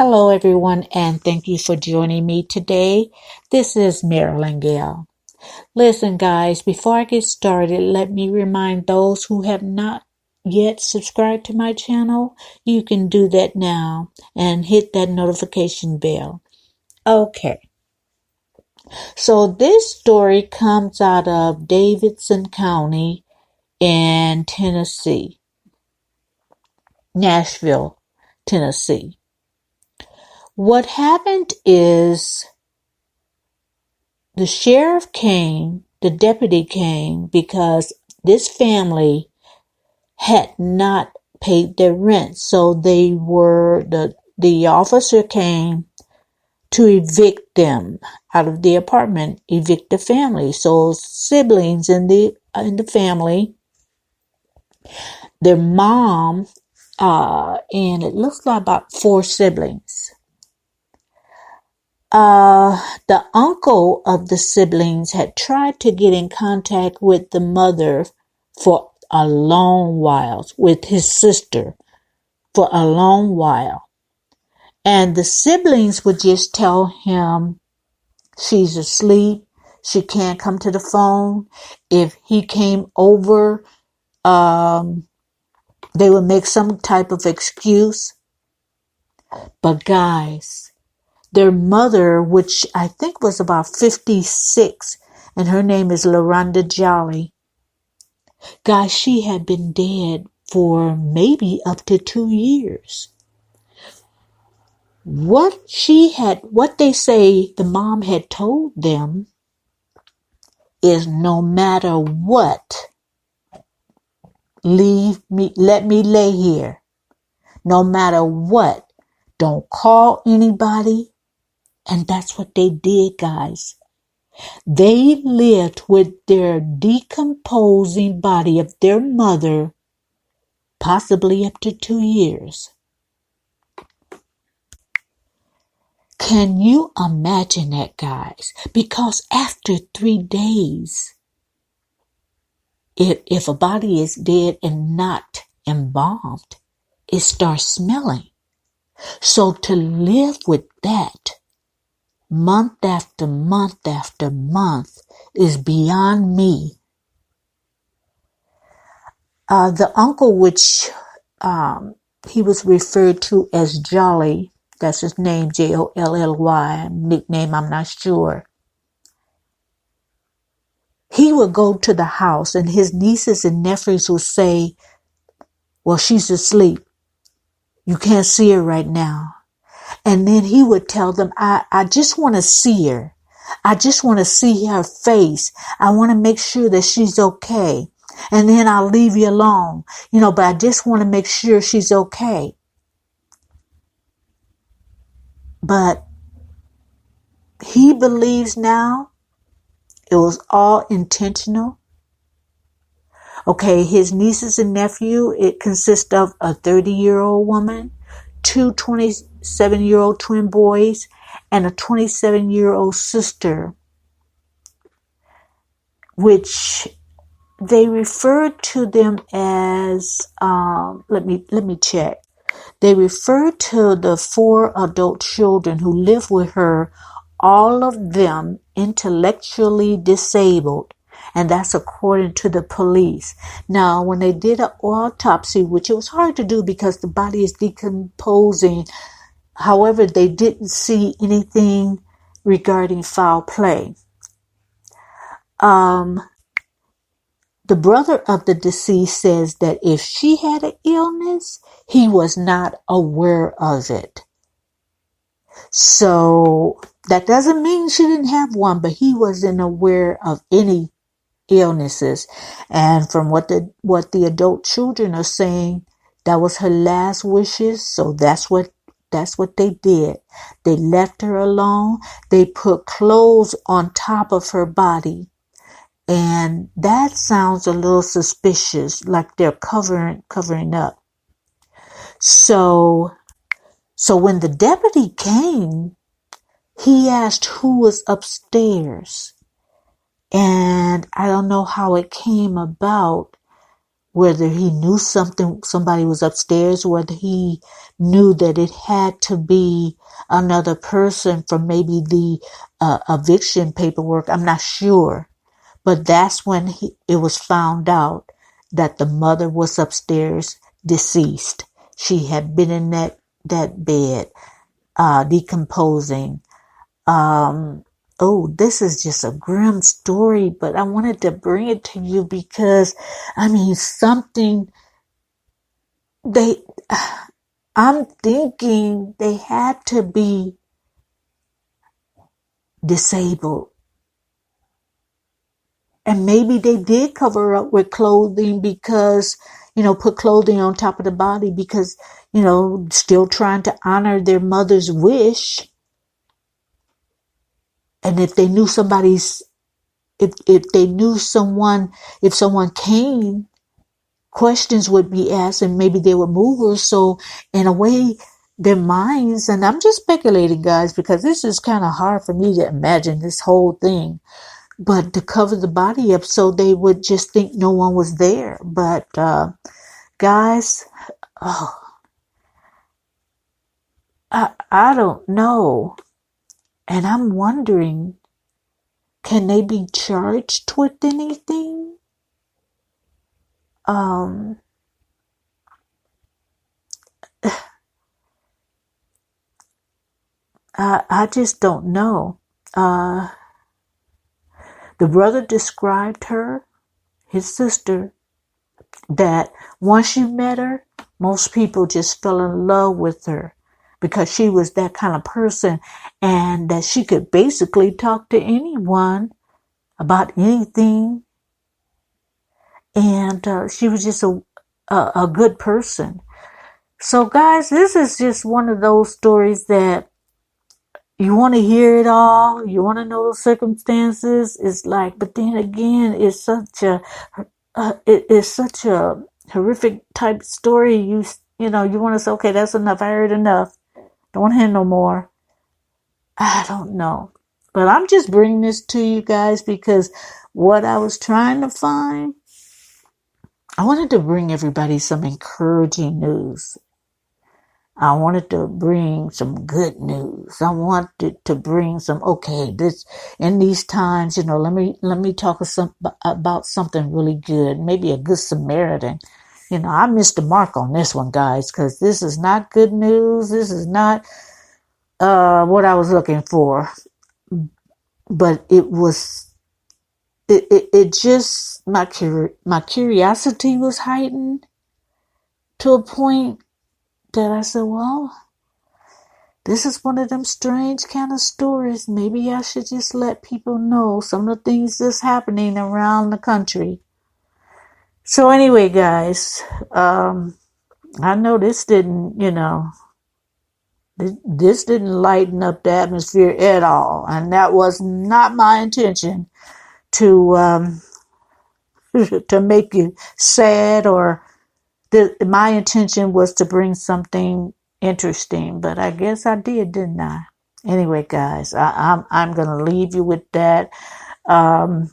Hello, everyone, and thank you for joining me today. This is Marilyn Gail. Listen, guys, before I get started, let me remind those who have not yet subscribed to my channel, you can do that now and hit that notification bell. Okay, so this story comes out of Davidson County in Tennessee, Nashville, Tennessee. What happened is the sheriff came, the deputy came because this family had not paid their rent. So the officer came to evict them out of the apartment, evict the family. So siblings in the family, their mom, and it looks like about 4 siblings. The uncle of the siblings had tried to get in contact with the mother for a long while, with his sister for a long while. And the siblings would just tell him she's asleep, she can't come to the phone. If he came over, they would make some type of excuse. But guys, their mother, which I think was about 56, and her name is LaRonda Jolly. Guys, she had been dead for maybe up to 2 years. What they say the mom had told them is no matter what, let me lay here. No matter what, don't call anybody. And that's what they did, guys. They lived with their decomposing body of their mother, possibly up to 2 years. Can you imagine that, guys? Because after 3 days, if a body is dead and not embalmed, it starts smelling. So to live with that month after month after month is beyond me. The uncle, which he was referred to as Jolly, that's his name, Jolly, nickname I'm not sure. He would go to the house and his nieces and nephews would say, well, she's asleep. You can't see her right now. And then he would tell them, I just want to see her. I just want to see her face. I want to make sure that she's okay. And then I'll leave you alone, but I just want to make sure she's okay. But he believes now it was all intentional. Okay, his nieces and nephew, it consists of a 30-year-old woman, 2 27-year-old twin boys, and a 27-year-old sister, which they referred to them as, let me check. They referred to the 4 adult children who lived with her, all of them intellectually disabled. And that's according to the police. Now, when they did an autopsy, which it was hard to do because the body is decomposing, however, they didn't see anything regarding foul play. The brother of the deceased says that if she had an illness, he was not aware of it. So that doesn't mean she didn't have one, but he wasn't aware of any illnesses. And from what the adult children are saying, that was her last wishes. So that's what they did. They left her alone. They put clothes on top of her body. And that sounds a little suspicious, like they're covering up. So when the deputy came, he asked who was upstairs. And I don't know how it came about, whether he knew somebody was upstairs, whether he knew that it had to be another person from maybe the eviction paperwork. I'm not sure. But that's when it was found out that the mother was upstairs deceased. She had been in that bed, decomposing. This is just a grim story, but I wanted to bring it to you because, I'm thinking they had to be disabled. And maybe they did cover up with clothing because, put clothing on top of the body because, still trying to honor their mother's wish. And if they knew if someone came, questions would be asked and maybe they would move her. So in a way, their minds, and I'm just speculating, guys, because this is kind of hard for me to imagine this whole thing. But to cover the body up so they would just think no one was there. But, guys, I don't know. And I'm wondering, can they be charged with anything? I just don't know. The brother described her, his sister, that once you met her, most people just fell in love with her because she was that kind of person and that she could basically talk to anyone about anything. And she was just a good person. So guys, this is just one of those stories that you want to hear it all. You want to know the circumstances. It's like, but then again, it's such a horrific type story. You want to say, okay, that's enough. I heard enough. Don't want to hear no more. I don't know. But I'm just bringing this to you guys because what I was trying to find, I wanted to bring everybody some encouraging news. I wanted to bring some good news. I wanted to bring this in these times, let me talk about something really good, maybe a good Samaritan. I missed the mark on this one, guys, because this is not good news. This is not what I was looking for. But it just, my curiosity was heightened to a point that I said, well, this is one of them strange kind of stories. Maybe I should just let people know some of the things that's happening around the country. So anyway, guys, I know this didn't lighten up the atmosphere at all. And that was not my intention to to make you sad, or my intention was to bring something interesting, but I guess I did, didn't I? Anyway, guys, I'm gonna leave you with that. I'm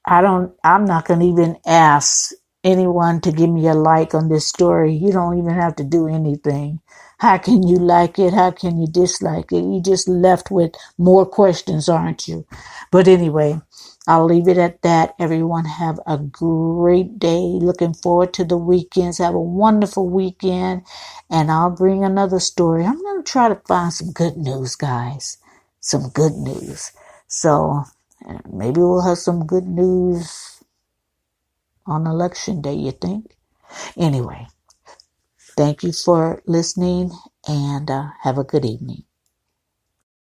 not gonna even ask anyone to give me a like on this story. You don't even have to do anything. How can you like it? How can you dislike it? You just left with more questions, aren't you? But anyway, I'll leave it at that. Everyone have a great day. Looking forward to the weekends. Have a wonderful weekend. And I'll bring another story. I'm going to try to find some good news, guys. Some good news. So maybe we'll have some good news on election day, you think? Anyway, thank you for listening and have a good evening.